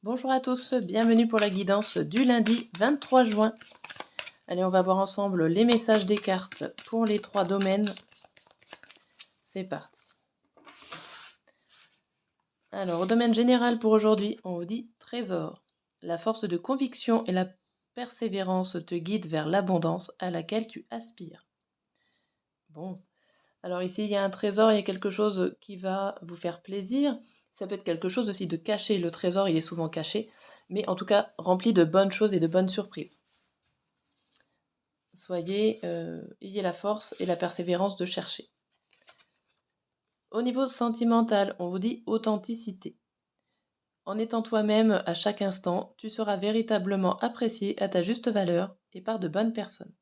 Bonjour à tous, bienvenue pour la guidance du lundi 23 juin. Allez, on va voir ensemble les messages des cartes pour les 3 domaines. C'est parti. Alors, au domaine général pour aujourd'hui, on vous dit trésor. La force de conviction et la persévérance te guident vers l'abondance à laquelle tu aspires. Bon, alors ici, il y a un trésor, il y a quelque chose qui va vous faire plaisir. Ça peut être quelque chose aussi de caché. Le trésor, il est souvent caché, mais en tout cas rempli de bonnes choses et de bonnes surprises. Ayez la force et la persévérance de chercher. Au niveau sentimental, on vous dit authenticité. En étant toi-même à chaque instant, tu seras véritablement apprécié à ta juste valeur et par de bonnes personnes.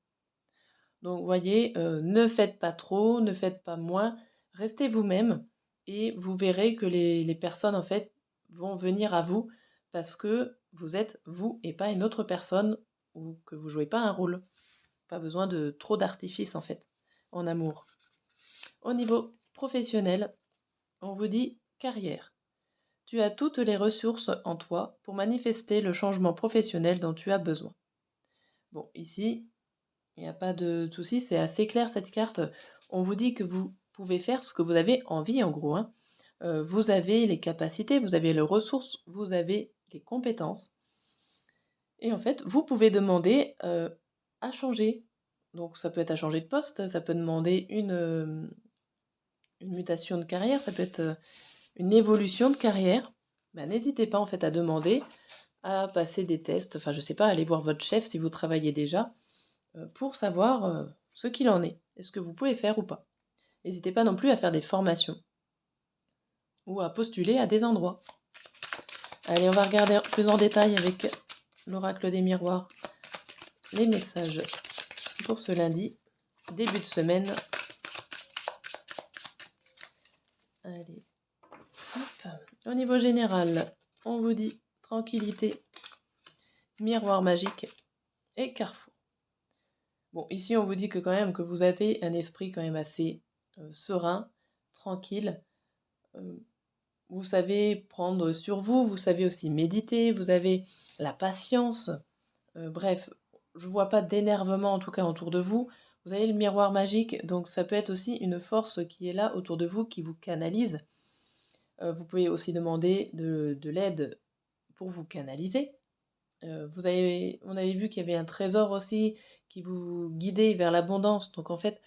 Donc, vous voyez, ne faites pas trop, ne faites pas moins, restez vous-même et vous verrez que les personnes, en fait, vont venir à vous parce que vous êtes vous et pas une autre personne ou que vous jouez pas un rôle. Pas besoin de trop d'artifice, en fait, en amour. Au niveau professionnel, on vous dit carrière. Tu as toutes les ressources en toi pour manifester le changement professionnel dont tu as besoin. Bon, ici, il n'y a pas de souci, c'est assez clair cette carte. On vous dit que vous pouvez faire ce que vous avez envie, en gros, hein. Vous avez les capacités, vous avez les ressources, vous avez les compétences. Et en fait, vous pouvez demander à changer. Donc, ça peut être à changer de poste, ça peut demander une mutation de carrière, ça peut être une évolution de carrière. Ben, n'hésitez pas en fait à demander, à passer des tests, enfin je sais pas, aller voir votre chef si vous travaillez déjà, pour savoir ce qu'il en est, et ce que vous pouvez faire ou pas. N'hésitez pas non plus à faire des formations ou à postuler à des endroits. Allez, on va regarder plus en détail avec l'oracle des miroirs les messages pour ce lundi, début de semaine. Allez, hop. Au niveau général, on vous dit tranquillité, miroir magique et carrefour. Bon, ici, on vous dit que quand même que vous avez un esprit quand même assez serein, tranquille. Euh, vous savez prendre sur vous, vous savez aussi méditer, vous avez la patience. Bref, je vois pas d'énervement en tout cas autour de vous. Vous avez le miroir magique, donc ça peut être aussi une force qui est là autour de vous, qui vous canalise. Vous pouvez aussi demander de l'aide pour vous canaliser. On avait vu qu'il y avait un trésor aussi qui vous guidait vers l'abondance. Donc en fait,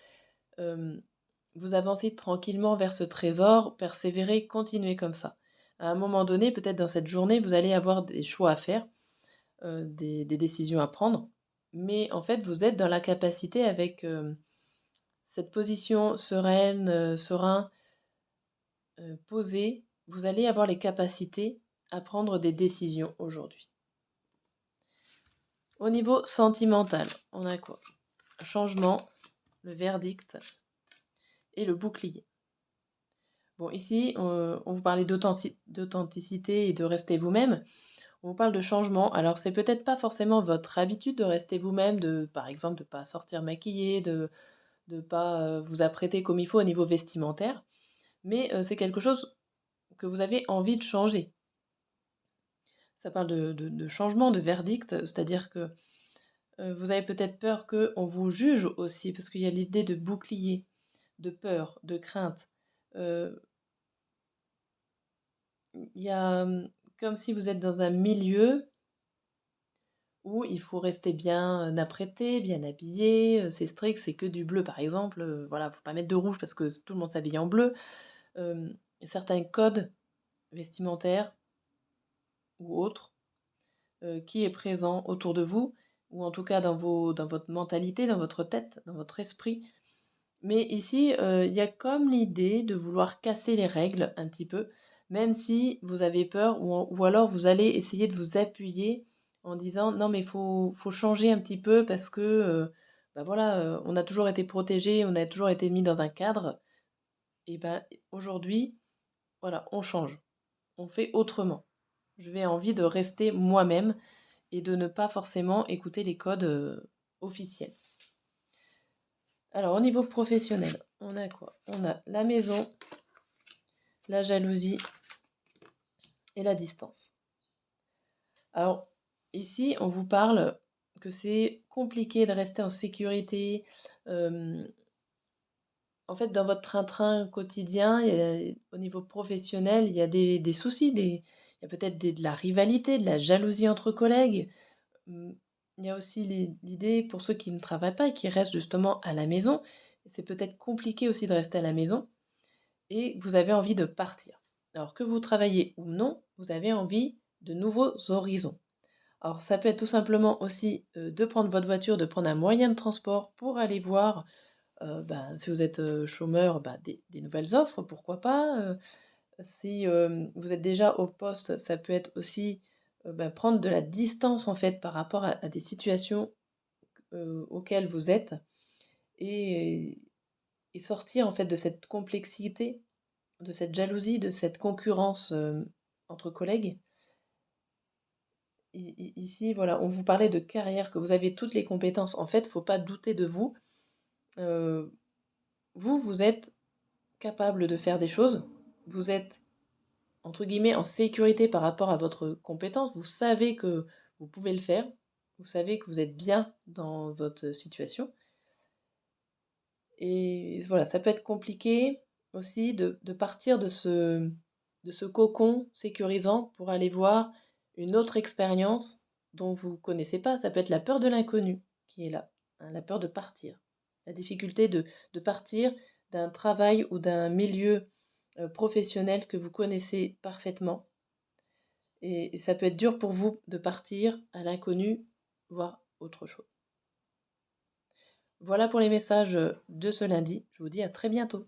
vous avancez tranquillement vers ce trésor, persévérez, continuez comme ça. À un moment donné, peut-être dans cette journée, vous allez avoir des choix à faire, des décisions à prendre. Mais en fait, vous êtes dans la capacité avec cette position sereine, serein, posée, vous allez avoir les capacités à prendre des décisions aujourd'hui. Au niveau sentimental, on a quoi? Changement, le verdict et le bouclier. Bon, ici, on vous parlait d'authenticité et de rester vous-même. On vous parle de changement. Alors, c'est peut-être pas forcément votre habitude de rester vous-même, par exemple, de ne pas sortir maquillé, de ne pas vous apprêter comme il faut au niveau vestimentaire, mais c'est quelque chose que vous avez envie de changer. Ça parle de changement, de verdict, c'est-à-dire que vous avez peut-être peur qu'on vous juge aussi, parce qu'il y a l'idée de bouclier, de peur, de crainte. Euh, Il y a comme si vous êtes dans un milieu où il faut rester bien apprêté, bien habillé, c'est strict, c'est que du bleu par exemple, voilà, faut pas mettre de rouge parce que tout le monde s'habille en bleu. Certains codes vestimentaires ou autres, qui est présent autour de vous ou en tout cas dans votre mentalité, dans votre tête, dans votre esprit. Mais ici, il y a comme l'idée de vouloir casser les règles un petit peu, même si vous avez peur ou alors vous allez essayer de vous appuyer en disant: «Non mais faut changer un petit peu parce que, bah, voilà, on a toujours été protégés, on a toujours été mis dans un cadre et ben, aujourd'hui, voilà, on change, on fait autrement. Je vais envie de rester moi-même et de ne pas forcément écouter les codes, officiels». Alors au niveau professionnel, on a quoi? On a la maison, la jalousie et la distance. Alors, ici, on vous parle que c'est compliqué de rester en sécurité. Hem, En fait, dans votre train-train quotidien, au niveau professionnel, il y a des soucis, il y a peut-être de la rivalité, de la jalousie entre collègues. Mmh, il y a aussi l'idée pour ceux qui ne travaillent pas et qui restent justement à la maison, c'est peut-être compliqué aussi de rester à la maison et vous avez envie de partir. Alors que vous travaillez ou non, vous avez envie de nouveaux horizons. Alors ça peut être tout simplement aussi, de prendre votre voiture, de prendre un moyen de transport pour aller voir, ben, si vous êtes, chômeur, bah, des nouvelles offres, pourquoi pas, si, vous êtes déjà au poste, ça peut être aussi, bah, prendre de la distance, en fait, par rapport à des situations, auxquelles vous êtes et et sortir, en fait, de cette complexité, de cette jalousie, de cette concurrence, entre collègues. Ici, voilà, on vous parlait de carrière, que vous avez toutes les compétences. En fait, faut pas douter de vous. Heu, Vous, vous êtes capable de faire des choses. Vous êtes, entre guillemets, «en sécurité» par rapport à votre compétence. Vous savez que vous pouvez le faire. Vous savez que vous êtes bien dans votre situation et voilà, ça peut être compliqué aussi de partir de ce cocon sécurisant pour aller voir une autre expérience dont vous connaissez pas. Ça peut être la peur de l'inconnu qui est là, hein, la peur de partir. La difficulté de partir d'un travail ou d'un milieu, professionnel que vous connaissez parfaitement et ça peut être dur pour vous de partir à l'inconnu, voir autre chose. Voilà pour les messages, de ce lundi. Je vous dis à très bientôt.